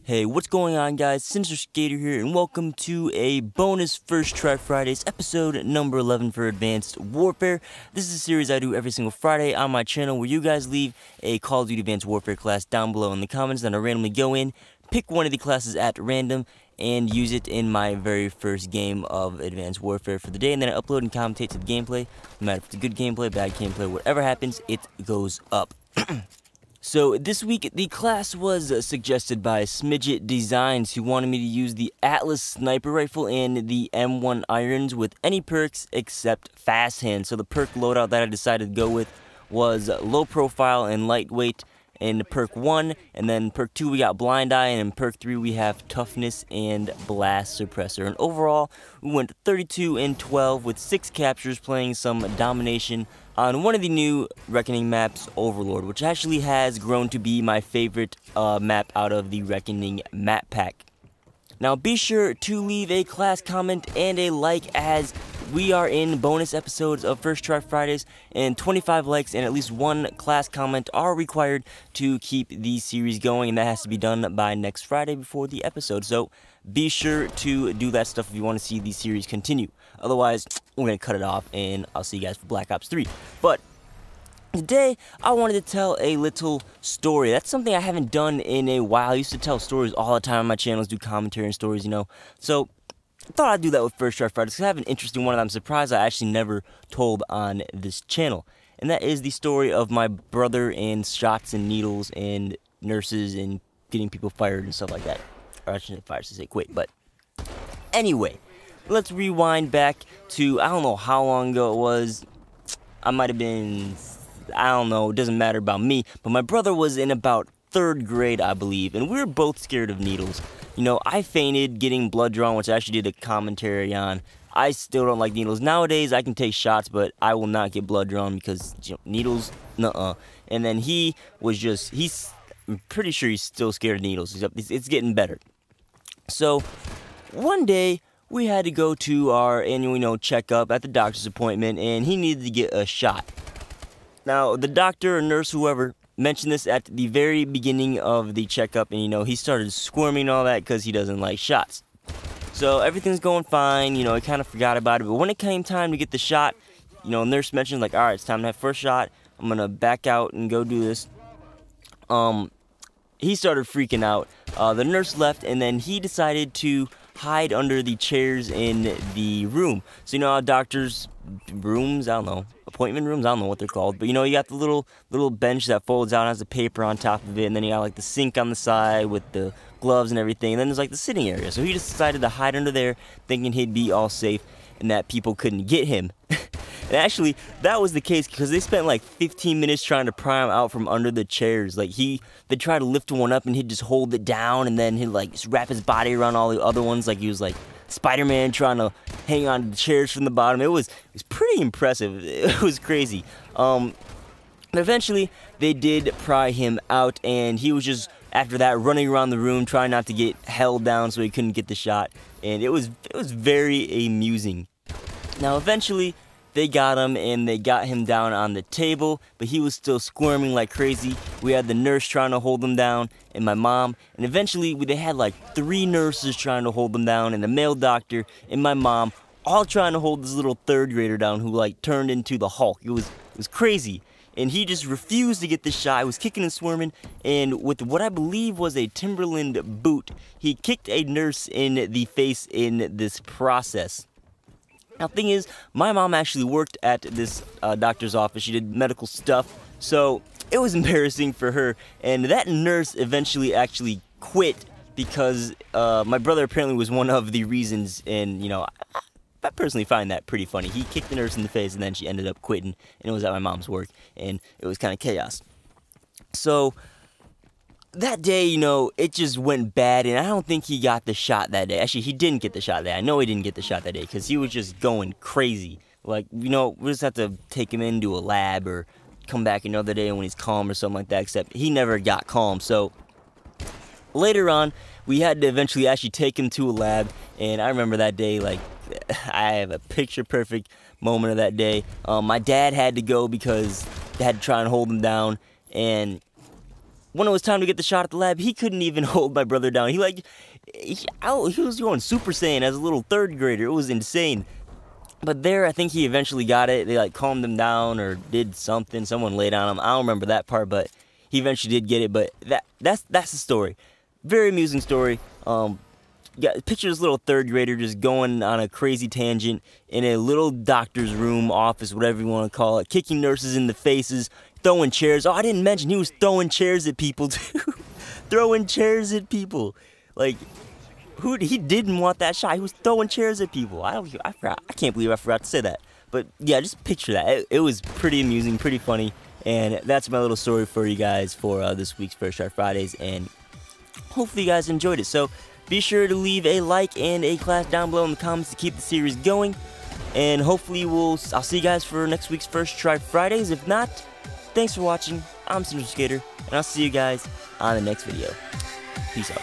Hey, what's going on, guys? Sinister Skater here, and welcome to a bonus First Try Fridays, episode number 11 for Advanced Warfare. This is a series I do every single Friday on my channel where you guys leave a Call of Duty Advanced Warfare class down below in the comments, then I randomly go in, pick one of the classes at random, and use it in my very first game of Advanced Warfare for the day, and then I upload and commentate to the gameplay. No matter if it's a good gameplay, bad gameplay, whatever happens, it goes up. So this week, the class was suggested by Smidget Designs, who wanted me to use the Atlas Sniper Rifle and the M1 Irons with any perks except Fast Hand. So the perk loadout that I decided to go with was low profile and lightweight in perk 1, and then perk 2 we got Blind Eye, and in perk 3 we have Toughness and Blast Suppressor. And overall, we went 32 and 12 with 6 captures, playing some domination on one of the new Reckoning maps, Overlord, which actually has grown to be my favorite map out of the Reckoning map pack. Now be sure to leave a class comment and a like, as we are in bonus episodes of First Try Fridays, and 25 likes and at least one class comment are required to keep the series going, and that has to be done by next Friday before the episode. So be sure to do that stuff if you want to see the series continue. Otherwise, we're going to cut it off, and I'll see you guys for Black Ops 3. But today, I wanted to tell a little story. That's something I haven't done in a while. I used to tell stories all the time on my channels, do commentary and stories, you know. So I thought I'd do that with First Try Fridays, because I have an interesting one that I'm surprised I actually never told on this channel. And that is the story of my brother and shots and needles and nurses and getting people fired and stuff like that. Or I shouldn't say fired, I should say quit. But anyway, let's rewind back to, I don't know how long ago it was. I might have been, I don't know, it doesn't matter about me. But my brother was in about 3rd grade, I believe, and we were both scared of needles. You know, I fainted getting blood drawn, which I actually did a commentary on. I still don't like needles. Nowadays, I can take shots, but I will not get blood drawn because, you know, needles, nuh-uh. And then he was just, I'm pretty sure he's still scared of needles. It's getting better. So, one day, we had to go to our annual, you know, checkup at the doctor's appointment, and he needed to get a shot. Now, the doctor or nurse, whoever, mentioned this at the very beginning of the checkup, and, you know, he started squirming and all that because he doesn't like shots. So, everything's going fine, you know, I kind of forgot about it, but when it came time to get the shot, you know, nurse mentioned, like, alright, it's time to have first shot, I'm gonna back out and go do this. He started freaking out. The nurse left, and then he decided to hide under the chairs in the room. So, you know how doctors' rooms, I don't know, appointment rooms, I don't know what they're called, but you know, you got the little bench that folds out and has the paper on top of it, and then you got like the sink on the side with the gloves and everything, and then there's like the sitting area. So he just decided to hide under there, thinking he'd be all safe and that people couldn't get him. And actually, that was the case, because they spent like 15 minutes trying to pry him out from under the chairs. Like, they'd try to lift one up and he'd just hold it down, and then he'd like just wrap his body around all the other ones, like he was like Spider-Man trying to hang on to the chairs from the bottom. It was pretty impressive. It was crazy. But eventually, they did pry him out, and he was just, after that, running around the room trying not to get held down so he couldn't get the shot. And it was very amusing. Now, eventually, they got him, and they got him down on the table, but he was still squirming like crazy. We had the nurse trying to hold him down, and my mom, and eventually they had like 3 nurses trying to hold him down, and the male doctor and my mom, all trying to hold this little 3rd grader down who like turned into the Hulk. It was crazy. And he just refused to get the shot. He was kicking and squirming, and with what I believe was a Timberland boot, he kicked a nurse in the face in this process. Now, the thing is, my mom actually worked at this doctor's office. She did medical stuff, so it was embarrassing for her. And that nurse eventually actually quit because my brother apparently was one of the reasons. And, you know, I personally find that pretty funny. He kicked the nurse in the face, and then she ended up quitting, and it was at my mom's work, and it was kind of chaos. So that day, you know, it just went bad, and I don't think he got the shot that day. Actually, he didn't get the shot that day. I know he didn't get the shot that day, because he was just going crazy. Like, you know, we just have to take him into a lab or come back another day when he's calm or something like that, except he never got calm. So later on, we had to eventually actually take him to a lab, and I remember that day, like, I have a picture-perfect moment of that day. My dad had to go because they had to try and hold him down, and when it was time to get the shot at the lab, he couldn't even hold my brother down. He was going Super Saiyan as a little third grader. It was insane. But there, I think he eventually got it. They like calmed him down or did something. Someone laid on him. I don't remember that part, but he eventually did get it. But that's the story. Very amusing story. Picture this little third grader just going on a crazy tangent in a little doctor's room, office, whatever you want to call it, kicking nurses in the faces, throwing chairs. Oh, I didn't mention he was throwing chairs at people too. Throwing chairs at people. Like, he didn't want that shot. He was throwing chairs at people. I forgot. I can't believe I forgot to say that. But yeah, just picture that. It was pretty amusing, pretty funny, and that's my little story for you guys for this week's First Try Fridays. And hopefully you guys enjoyed it. So be sure to leave a like and a class down below in the comments to keep the series going. And hopefully I'll see you guys for next week's First Try Fridays. If not, thanks for watching. I'm Sinister Skater, and I'll see you guys on the next video. Peace out.